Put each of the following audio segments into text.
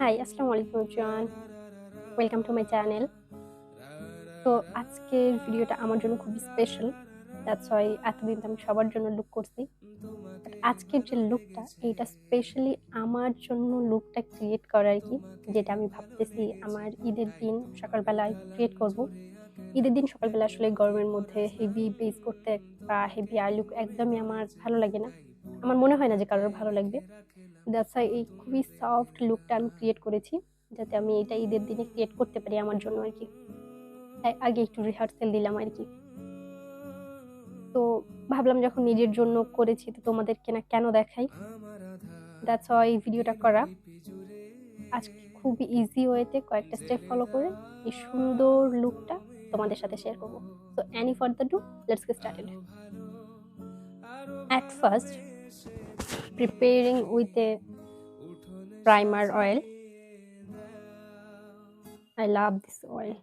High, আসসালামু আলাইকুম everyone. Welcome to my channel. তো আজকের ভিডিওটা আমার জন্য খুবই স্পেশাল। দ্যাটস ওয়াই এতদিন তো আমি সবার জন্য লুক করছি। বাট আজকের যে লুকটা, এইটা স্পেশালি আমার জন্য লুকটা ক্রিয়েট করা আরকি। যেটা আমি ভাবতেছি আমার ঈদের দিন সকালবেলায় ক্রিয়েট করব। ঈদের দিন সকালবেলা আসলে গরমের মধ্যে হেভি বেস করতে বা হেভি আই লুক একদমই আমার ভালো লাগে না। আমার মনে হয় না যে কারোর ভালো লাগবে। দ্যাটস ওয়াই এই খুবই সফট লুকটা আমি ক্রিয়েট করেছি। যাতে আমি এটা ঈদের দিনে ক্রিয়েট করতে পারি আমার জন্য আরকি। তাই আগে একটু রিহার্সাল দিলাম আরকি। তো ভাবলাম যখন নিজের জন্য করেছি তো তোমাদেরকে না কেন দেখাই? দ্যাটস ওয়াই ভিডিওটা করা। আজকে খুবই ইজি ওয়েতে কয়েকটা স্টেপ ফলো করে এই সুন্দর লুকটা তোমাদের সাথে শেয়ার করব। So any further do let's get started. At first, preparing with a primer oil. I love this oil.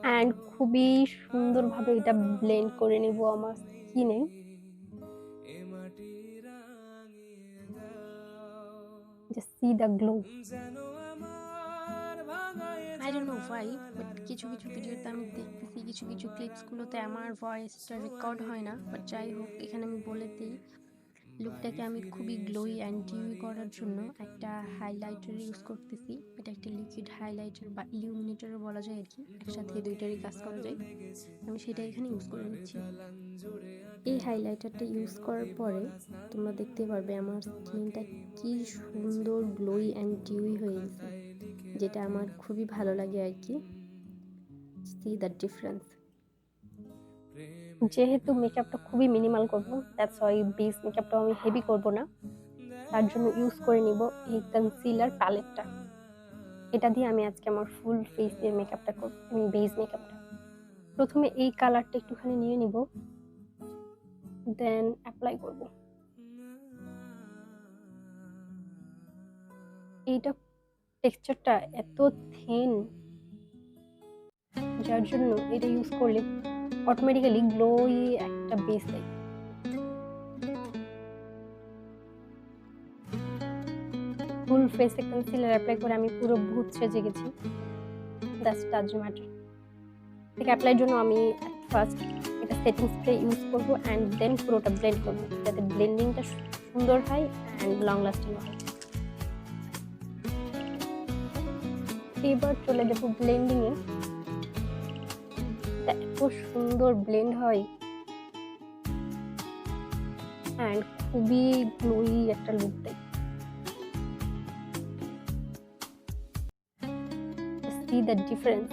And খুবই সুন্দরভাবে এটা ব্লেন্ড করে নিব আমার স্কিনে। Just see the glow. I don't know why but কিছু কিছু ভিডিওতে আমি দেখতেছি কিছু কিছু ক্লিপসগুলোতে আমার ভয়েসটা রেকর্ড হয় না, বাট যাই হোক এখানে আমি বলে দিই লুকটাকে আমি খুবই গ্লোই অ্যান্ড ডিউই করার জন্য একটা হাইলাইটার ইউজ করতেছি। এটা একটা লিকুইড হাইলাইটার বা ইলুমিনেটরও বলা যায় আর কি, একসাথে দুইটারই কাজ করা যায়। আমি সেটা এখানে ইউজ করে নিচ্ছি। এই হাইলাইটারটা ইউজ করার পরে তোমরা দেখতে পারবে আমার স্কিনটা কি সুন্দর গ্লোই অ্যান্ড ডিউই হয়ে গেছে, যেটা আমার খুবই ভালো লাগে আর কি। C the difference. যেহেতু মেকআপটা খুবই মিনিমাল করব, দ্যাটস ওয়াই বেস মেকআপটা আমি হেভি করব না। তার জন্য ইউজ করে নিব এই কনসিলার প্যালেটটা। এটা দিয়ে আমি আজকে আমার ফুল ফেসের মেকআপটা করব, বেস মেকআপটা। প্রথমে এই কালারটা একটুখানি নিয়ে নিব, দেন অ্যাপ্লাই করব। এইটা টেক্সচারটা এত থিন, যার জন্য এটা ইউজ করলে অটোমেটিক্যালি গ্লোই একটা বেস দেয়। ফুল ফেসে কনসিলার অ্যাপ্লাই করে আমি পুরো ভূত সেজে গেছি। That's doesn't matter. ঠিক অ্যাপ্লাইয়ের জন্য আমি ফার্স্ট এটা সেটিং স্প্রে ইউজ করব অ্যান্ড দেন পুরোটা ব্লেন্ড করব, যাতে ব্লেন্ডিংটা সুন্দর হয় অ্যান্ড লং লাস্টিং হয়। এবার চলে যাব ব্লেন্ডিং এ। এটা এত সুন্দর ব্লেন্ড হয় অ্যান্ড খুবই গ্লোই একটা লুক দেয়। See the difference.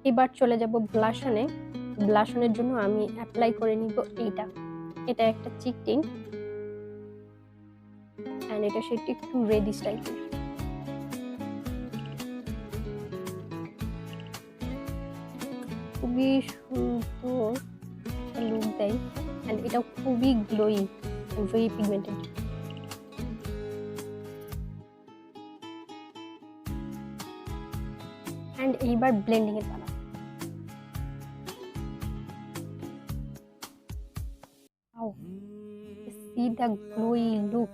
এবার চলে যাব ব্লাশনে। ব্লাশনের জন্য আমি অ্যাপ্লাই করে নিব এইটা। এটা একটা চিক টিন্ট অ্যান্ড এটা সেটা একটু রেডিশ টাইপের। খুবই সুন্দর লুক দেয় অ্যান্ড এটা খুবই glowing and very pigmented. And এইবার ব্লেন্ডিং এর পালা। See the glowy look.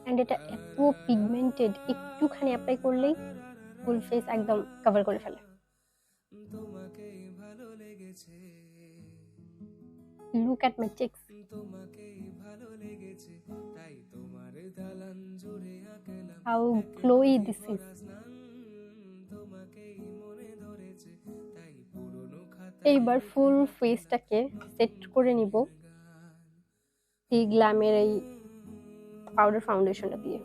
And এটা এত পিগমেন্টেড, একটুখানি অ্যাপ্লাই করলেই ফুল ফেস একদম কভার করে ফেলে। Look at my cheeks. How glowy this is. এইবার ফুল ফেসটাকে সেট করে নিব এই গ্ল্যামের এই পাউডার ফাউন্ডেশনটা দিয়ে।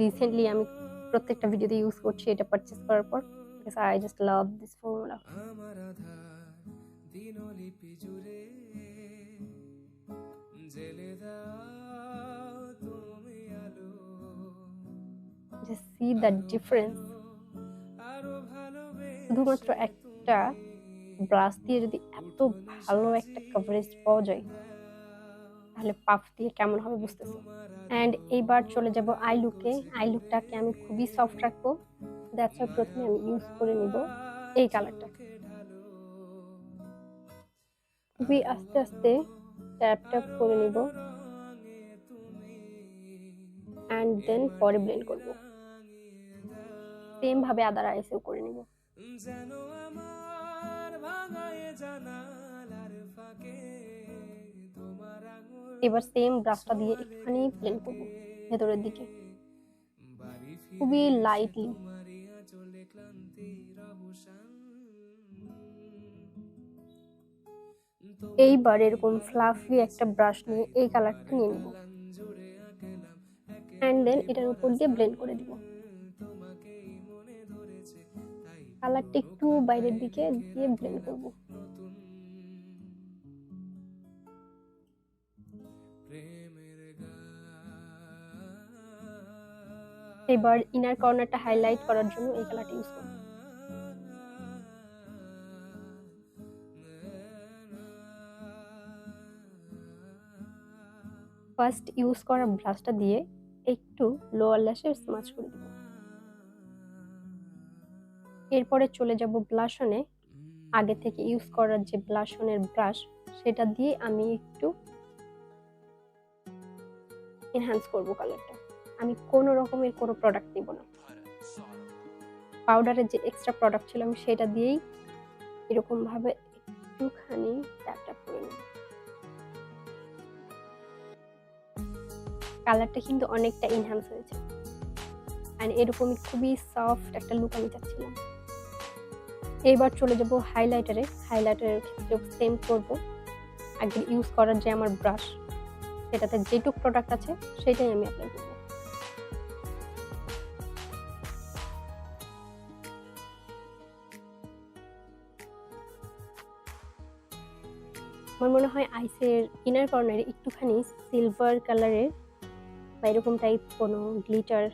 রিসেন্টলি আমি প্রত্যেকটা ভিডিওতে ইউজ করছি এটা পারচেজ করার পর, because I just love this formula. Just see the difference. শুধুমাত্র একটা ব্রাশ দিয়ে যদি এত ভালো একটা কভারেজ পাওয়া যায়, তাহলে পাফ দিয়ে কেমন হবে বুঝতেছো। অ্যান্ড এইবার চলে যাব আই লুকে। আই লুকটাকে আমি খুবই সফট রাখবো, দ্যাটস ওয়াই প্রথমে আমি ইউজ করে নিব এই কালারটা। খুবই আস্তে আস্তে ট্যাপ ট্যাপ করে নিব অ্যান্ড দেন পরে ব্লেন্ড করব। সেম ভাবে আদার আইসেও করে নিব। এবার সেম ব্রাশটা দিয়ে একটুখানি ব্লেন্ড করব ভেতরের দিকে, খুবই লাইটলি। এইবার এরকম ফ্লাফি একটা ব্রাশ নিয়ে এই কালারটা নিয়ে নিব অ্যান্ড দেন এটার উপর দিয়ে ব্লেন্ড করে দিব। কালারটা একটু বাইরের দিকে দিয়ে ব্লেন্ড করব। এবার ইনার কর্নারটা হাইলাইট করার জন্য এই কালারটা ইউজ করব। ফার্স্ট ইউজ করা ব্রাশটা দিয়ে একটু লোয়ার ল্যাশে স্মাচ করে দিব। এরপরে চলে যাব ব্লাশনে। আগে থেকে ইউজ করার যে ব্লাশনের ব্রাশ সেটা দিয়ে আমি একটু এনহ্যান্স করব কালারটা। আমি কোনো রকমের কোনো প্রোডাক্ট নিব না, পাউডারের যে এক্সট্রা প্রোডাক্ট ছিল আমি সেটা দিয়েই এরকম ভাবে একটুখানি ট্যাপ ট্যাপ করে নেব। কালারটা কিন্তু অনেকটা এনহ্যান্স হয়েছে আর এরকমই খুবই সফট একটা লুক আমি চাচ্ছিলাম। এবার চলে যাব হাইলাইটারে। হাইলাইটারের ক্ষেত্রে সেম করব। আগে ইউজ করার যে আমার ব্রাশ সেটাতে যেটুক প্রোডাক্ট আছে সেটাই আমি অ্যাপ্লাই করব। আমার মনে হয় আইসের ইনার কর্নারে একটুখানি সিলভার কালারের বা এরকম টাইপ কোনো গ্লিটার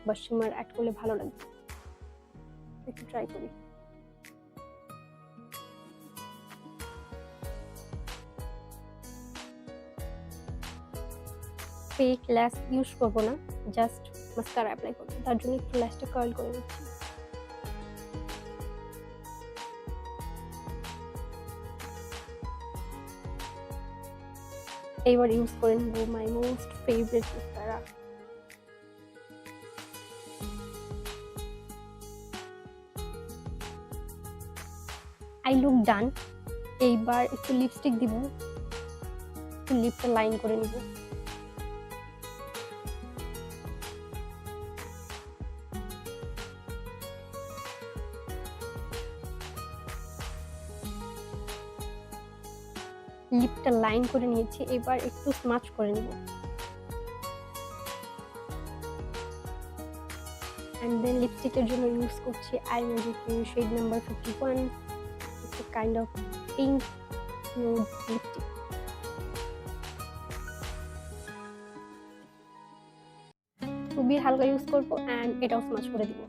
বা শিমার অ্যাড করলে ভালো লাগবে। একটু ট্রাই করি। ফেক ল্যাশ ইউজ করবো না, জাস্ট মাস্কারা অ্যাপ্লাই করবো। তার জন্য একটু ল্যাশটা কার্ল করে নিচ্ছি। এইবার ইউজ করে নেব my most favourite mascara. Eye look done. এইবার একটু লিপস্টিক দিব, একটু লিপটা লাইন করে নিব। লিপটা লাইন করে নিয়েছি, এবার একটু স্মাচ করে নিব অ্যান্ড দেন লিপস্টিকের জন্য ইউজ করছি I magic shade number 51। It's a kind of pink nude lipstick. খুবই হালকা ইউজ করবো অ্যান্ড এটাও স্মাচ করে দিব।